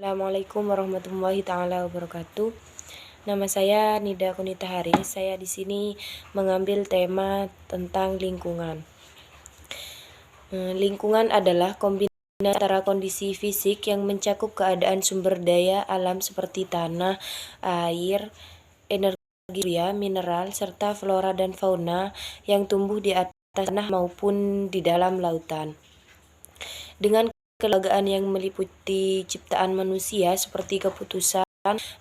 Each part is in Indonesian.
Assalamualaikum warahmatullahi taala wabarakatuh. Nama saya Nida Kunita Haris. Saya di sini mengambil tema tentang lingkungan. Lingkungan adalah kombinasi antara kondisi fisik yang mencakup keadaan sumber daya alam seperti tanah, air, energi mineral, serta flora dan fauna yang tumbuh di atas tanah maupun di dalam lautan. Dengan kelembagaan yang meliputi ciptaan manusia seperti keputusan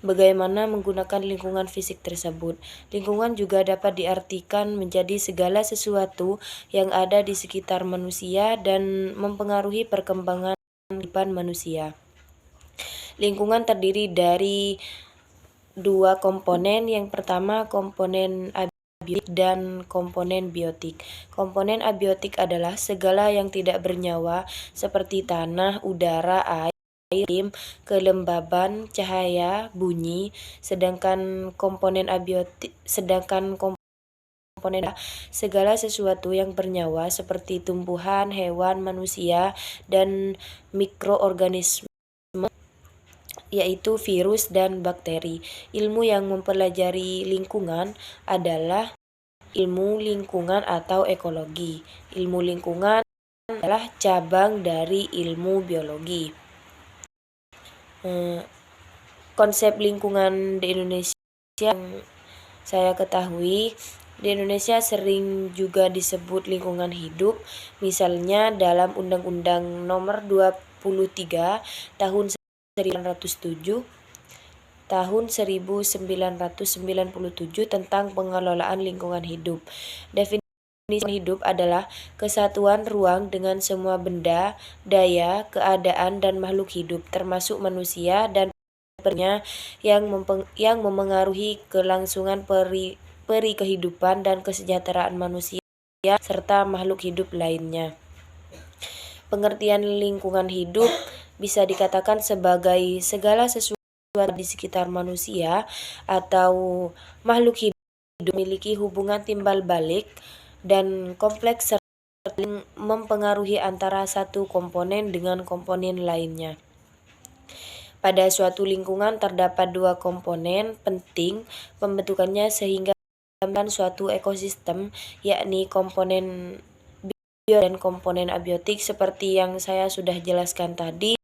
bagaimana menggunakan lingkungan fisik tersebut. Lingkungan juga dapat diartikan menjadi segala sesuatu yang ada di sekitar manusia dan mempengaruhi perkembangan kehidupan manusia. Lingkungan terdiri dari dua komponen. Yang pertama komponen abiotik dan komponen biotik. Komponen abiotik adalah segala yang tidak bernyawa seperti tanah, udara, air, kelembaban, cahaya, bunyi, sedangkan komponen segala sesuatu yang bernyawa seperti tumbuhan, hewan, manusia, dan mikroorganisme, yaitu virus dan bakteri. Ilmu yang mempelajari lingkungan adalah ilmu lingkungan atau ekologi. Ilmu lingkungan adalah cabang dari ilmu biologi. Konsep lingkungan di Indonesia yang saya ketahui, di Indonesia sering juga disebut lingkungan hidup. Misalnya dalam Undang-Undang Nomor 23 Tahun 1907 tahun 1997 tentang pengelolaan lingkungan hidup. Definisi hidup adalah kesatuan ruang dengan semua benda, daya, keadaan, dan makhluk hidup, termasuk manusia dan yang memengaruhi kelangsungan peri kehidupan dan kesejahteraan manusia serta makhluk hidup lainnya. Pengertian lingkungan hidup bisa dikatakan sebagai segala sesuatu di sekitar manusia atau makhluk hidup memiliki hubungan timbal balik dan kompleks serta mempengaruhi antara satu komponen dengan komponen lainnya. Pada suatu lingkungan terdapat dua komponen penting pembentukannya sehingga suatu ekosistem, yakni komponen bio dan komponen abiotik. Seperti yang saya sudah jelaskan tadi,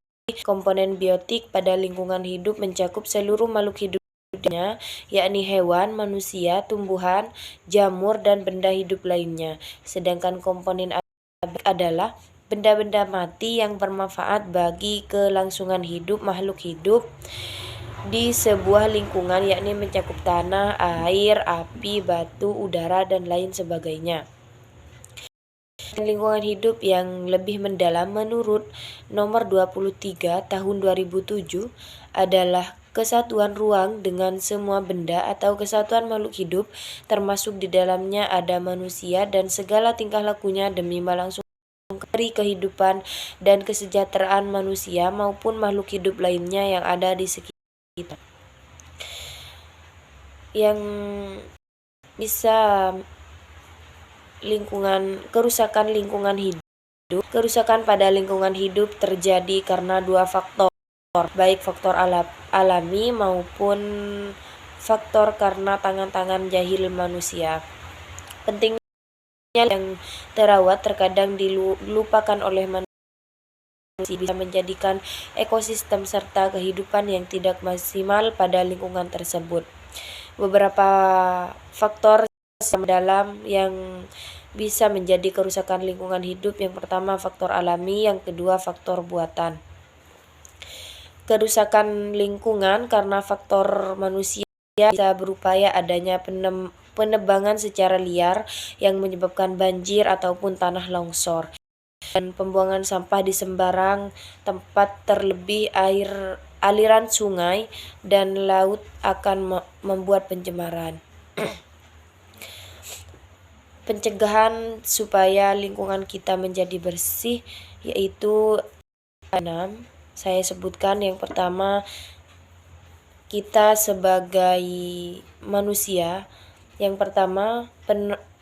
komponen biotik pada lingkungan hidup mencakup seluruh makhluk hidup, yakni hewan, manusia, tumbuhan, jamur, dan benda hidup lainnya. Sedangkan komponen abiotik adalah benda-benda mati yang bermanfaat bagi kelangsungan hidup makhluk hidup di sebuah lingkungan, yakni mencakup tanah, air, api, batu, udara, dan lain sebagainya. Lingkungan hidup yang lebih mendalam menurut Nomor 23 Tahun 2007 adalah kesatuan ruang dengan semua benda atau kesatuan makhluk hidup, termasuk di dalamnya ada manusia dan segala tingkah lakunya demi melangsungkan kehidupan dan kesejahteraan manusia maupun makhluk hidup lainnya yang ada di sekitar. Yang bisa kerusakan lingkungan hidup. Kerusakan pada lingkungan hidup terjadi karena dua faktor, baik faktor alami maupun faktor karena tangan-tangan jahil manusia. Pentingnya yang terawat terkadang dilupakan oleh manusia bisa menjadikan ekosistem serta kehidupan yang tidak maksimal pada lingkungan tersebut. Beberapa faktor dalam yang bisa menjadi kerusakan lingkungan hidup. Yang pertama faktor alami, yang kedua faktor buatan. Kerusakan lingkungan karena faktor manusia bisa berupaya adanya penebangan secara liar yang menyebabkan banjir ataupun tanah longsor, dan pembuangan sampah di sembarang tempat, terlebih aliran sungai dan laut akan membuat pencemaran. Pencegahan supaya lingkungan kita menjadi bersih yaitu 6. Saya sebutkan yang pertama, kita sebagai manusia. Yang pertama,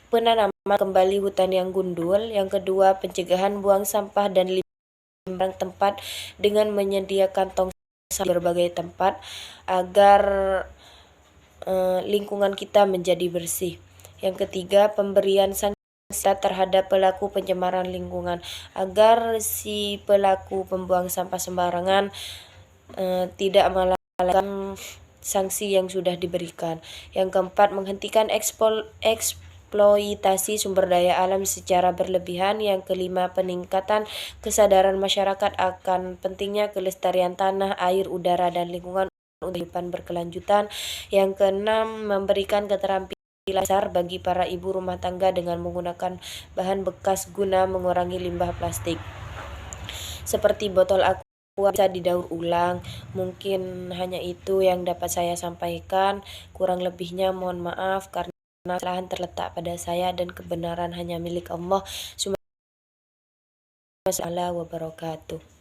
penanaman kembali hutan yang gundul. Yang kedua, pencegahan buang sampah dan limbah tempat dengan menyediakan tong berbagai tempat agar lingkungan kita menjadi bersih. Yang ketiga, pemberian sanksi terhadap pelaku pencemaran lingkungan agar si pelaku pembuang sampah sembarangan tidak melalaikan sanksi yang sudah diberikan. Yang keempat, menghentikan eksploitasi sumber daya alam secara berlebihan. Yang kelima, peningkatan kesadaran masyarakat akan pentingnya kelestarian tanah, air, udara, dan lingkungan untuk kehidupan berkelanjutan. Yang keenam, memberikan keterampilan dasar bagi para ibu rumah tangga dengan menggunakan bahan bekas guna mengurangi limbah plastik. Seperti botol aqua bisa didaur ulang. Mungkin hanya itu yang dapat saya sampaikan. Kurang lebihnya mohon maaf karena kesalahan terletak pada saya dan kebenaran hanya milik Allah. Wabarakatuh.